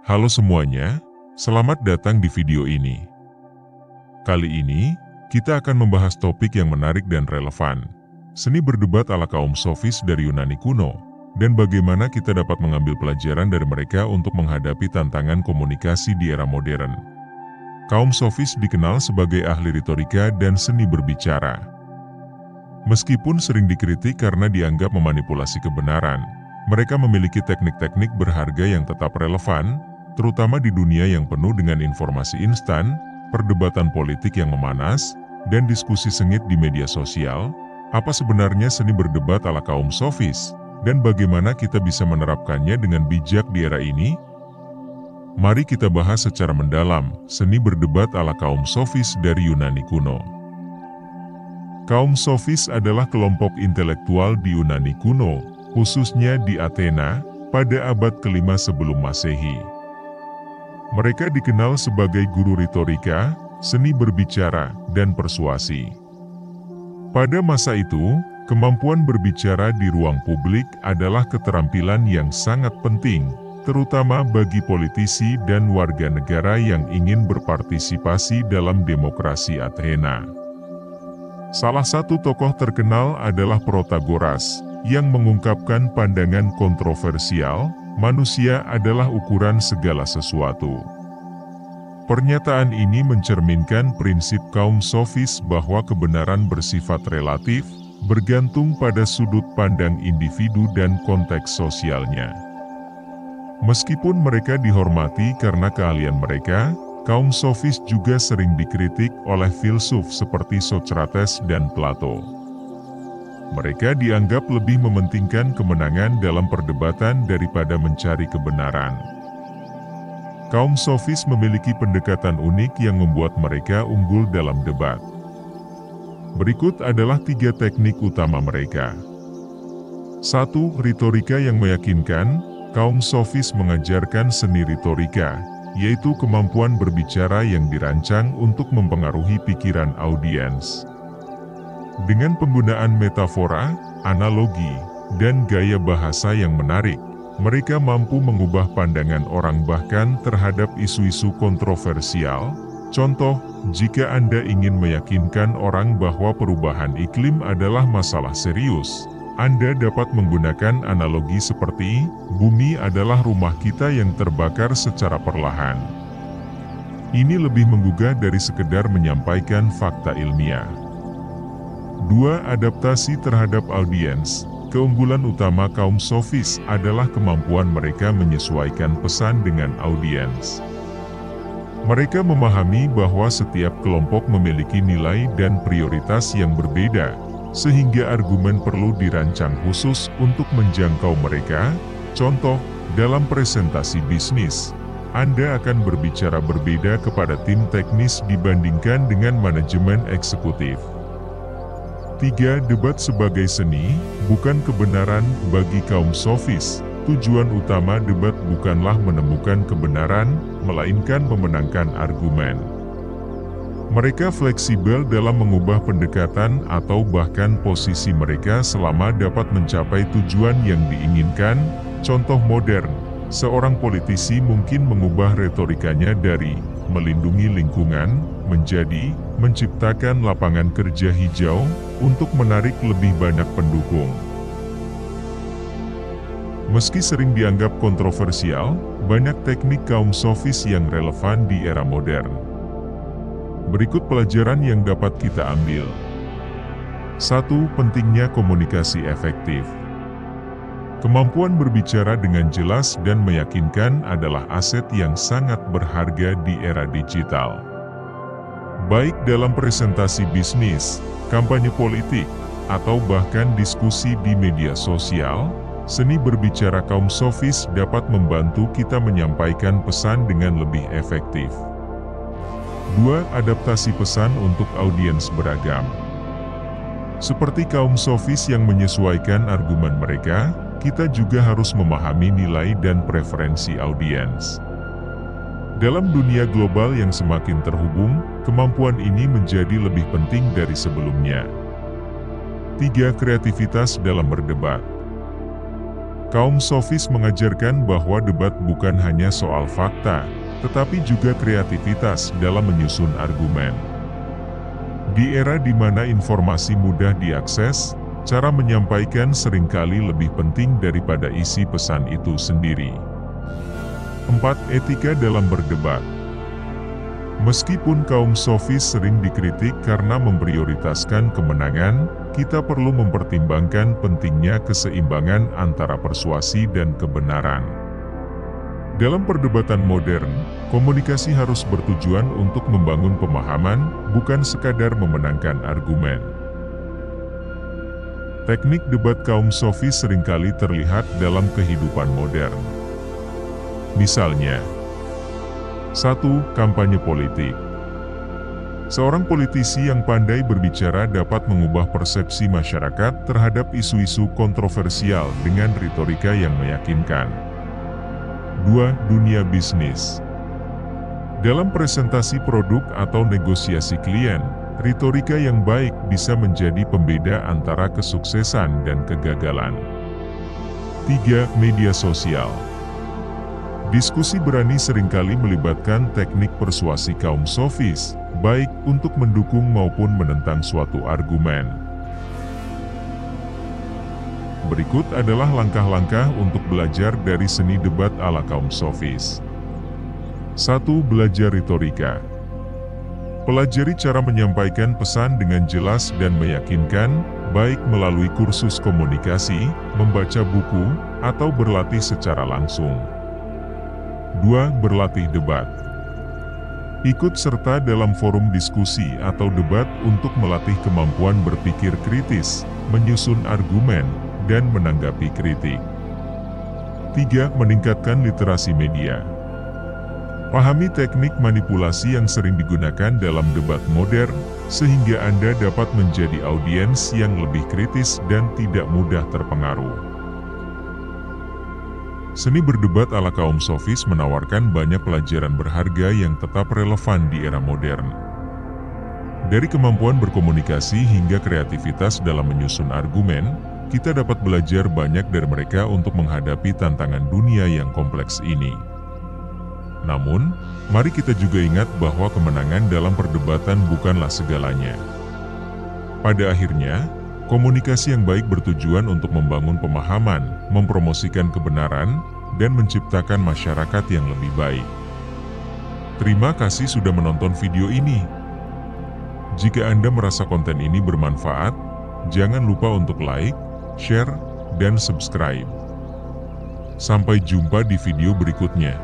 Halo semuanya, selamat datang di video ini. Kali ini, kita akan membahas topik yang menarik dan relevan. Seni berdebat ala kaum sofis dari Yunani kuno, dan bagaimana kita dapat mengambil pelajaran dari mereka untuk menghadapi tantangan komunikasi di era modern. Kaum sofis dikenal sebagai ahli retorika dan seni berbicara. Meskipun sering dikritik karena dianggap memanipulasi kebenaran, mereka memiliki teknik-teknik berharga yang tetap relevan, terutama di dunia yang penuh dengan informasi instan, perdebatan politik yang memanas, dan diskusi sengit di media sosial. Apa sebenarnya seni berdebat ala kaum sofis, dan bagaimana kita bisa menerapkannya dengan bijak di era ini? Mari kita bahas secara mendalam seni berdebat ala kaum sofis dari Yunani kuno. Kaum sofis adalah kelompok intelektual di Yunani kuno, khususnya di Athena, pada abad ke-5 sebelum Masehi. Mereka dikenal sebagai guru retorika, seni berbicara, dan persuasi. Pada masa itu, kemampuan berbicara di ruang publik adalah keterampilan yang sangat penting, terutama bagi politisi dan warga negara yang ingin berpartisipasi dalam demokrasi Athena. Salah satu tokoh terkenal adalah Protagoras, yang mengungkapkan pandangan kontroversial, manusia adalah ukuran segala sesuatu. Pernyataan ini mencerminkan prinsip kaum sofis bahwa kebenaran bersifat relatif, bergantung pada sudut pandang individu dan konteks sosialnya. Meskipun mereka dihormati karena keahlian mereka, kaum sofis juga sering dikritik oleh filsuf seperti Socrates dan Plato. Mereka dianggap lebih mementingkan kemenangan dalam perdebatan daripada mencari kebenaran. Kaum sofis memiliki pendekatan unik yang membuat mereka unggul dalam debat. Berikut adalah 3 teknik utama mereka. 1. Retorika yang meyakinkan. Kaum sofis mengajarkan seni retorika, yaitu kemampuan berbicara yang dirancang untuk mempengaruhi pikiran audiens. Dengan penggunaan metafora, analogi, dan gaya bahasa yang menarik, mereka mampu mengubah pandangan orang bahkan terhadap isu-isu kontroversial. Contoh, jika Anda ingin meyakinkan orang bahwa perubahan iklim adalah masalah serius, Anda dapat menggunakan analogi seperti, bumi adalah rumah kita yang terbakar secara perlahan. Ini lebih menggugah dari sekedar menyampaikan fakta ilmiah. 2. Adaptasi terhadap audiens. Keunggulan utama kaum sofis adalah kemampuan mereka menyesuaikan pesan dengan audiens. Mereka memahami bahwa setiap kelompok memiliki nilai dan prioritas yang berbeda, sehingga argumen perlu dirancang khusus untuk menjangkau mereka. Contoh, dalam presentasi bisnis, Anda akan berbicara berbeda kepada tim teknis dibandingkan dengan manajemen eksekutif. 3. Debat sebagai seni, bukan kebenaran. Bagi kaum sofis, tujuan utama debat bukanlah menemukan kebenaran, melainkan memenangkan argumen. Mereka fleksibel dalam mengubah pendekatan atau bahkan posisi mereka selama dapat mencapai tujuan yang diinginkan. Contoh modern, seorang politisi mungkin mengubah retorikanya dari melindungi lingkungan menjadi menciptakan lapangan kerja hijau untuk menarik lebih banyak pendukung. Meski sering dianggap kontroversial, banyak teknik kaum sofis yang relevan di era modern. Berikut pelajaran yang dapat kita ambil. 1. Pentingnya komunikasi efektif. Kemampuan berbicara dengan jelas dan meyakinkan adalah aset yang sangat berharga di era digital. Baik dalam presentasi bisnis, kampanye politik, atau bahkan diskusi di media sosial, seni berbicara kaum sofis dapat membantu kita menyampaikan pesan dengan lebih efektif. 2. Adaptasi pesan untuk audiens beragam. Seperti kaum sofis yang menyesuaikan argumen mereka, kita juga harus memahami nilai dan preferensi audiens. Dalam dunia global yang semakin terhubung, kemampuan ini menjadi lebih penting dari sebelumnya. 3. Kreativitas dalam berdebat. Kaum sofis mengajarkan bahwa debat bukan hanya soal fakta, tetapi juga kreativitas dalam menyusun argumen. Di era di mana informasi mudah diakses, cara menyampaikan seringkali lebih penting daripada isi pesan itu sendiri. 4. Etika dalam berdebat. Meskipun kaum sofis sering dikritik karena memprioritaskan kemenangan, kita perlu mempertimbangkan pentingnya keseimbangan antara persuasi dan kebenaran. Dalam perdebatan modern, komunikasi harus bertujuan untuk membangun pemahaman, bukan sekadar memenangkan argumen. Teknik debat kaum sofis seringkali terlihat dalam kehidupan modern. Misalnya, 1. Kampanye politik. Seorang politisi yang pandai berbicara dapat mengubah persepsi masyarakat terhadap isu-isu kontroversial dengan retorika yang meyakinkan. 2. Dunia bisnis. Dalam presentasi produk atau negosiasi klien, retorika yang baik bisa menjadi pembeda antara kesuksesan dan kegagalan. 3. Media sosial. Diskusi berani seringkali melibatkan teknik persuasi kaum sofis, baik untuk mendukung maupun menentang suatu argumen. Berikut adalah langkah-langkah untuk belajar dari seni debat ala kaum sofis. 1. Belajar retorika. Pelajari cara menyampaikan pesan dengan jelas dan meyakinkan, baik melalui kursus komunikasi, membaca buku, atau berlatih secara langsung. 2. Berlatih debat. Ikut serta dalam forum diskusi atau debat untuk melatih kemampuan berpikir kritis, menyusun argumen, dan menanggapi kritik. 3. Meningkatkan literasi media. Pahami teknik manipulasi yang sering digunakan dalam debat modern, sehingga Anda dapat menjadi audiens yang lebih kritis dan tidak mudah terpengaruh. Seni berdebat ala kaum sofis menawarkan banyak pelajaran berharga yang tetap relevan di era modern. Dari kemampuan berkomunikasi hingga kreativitas dalam menyusun argumen, kita dapat belajar banyak dari mereka untuk menghadapi tantangan dunia yang kompleks ini. Namun, mari kita juga ingat bahwa kemenangan dalam perdebatan bukanlah segalanya. Pada akhirnya, komunikasi yang baik bertujuan untuk membangun pemahaman, mempromosikan kebenaran, dan menciptakan masyarakat yang lebih baik. Terima kasih sudah menonton video ini. Jika Anda merasa konten ini bermanfaat, jangan lupa untuk like, share, dan subscribe. Sampai jumpa di video berikutnya.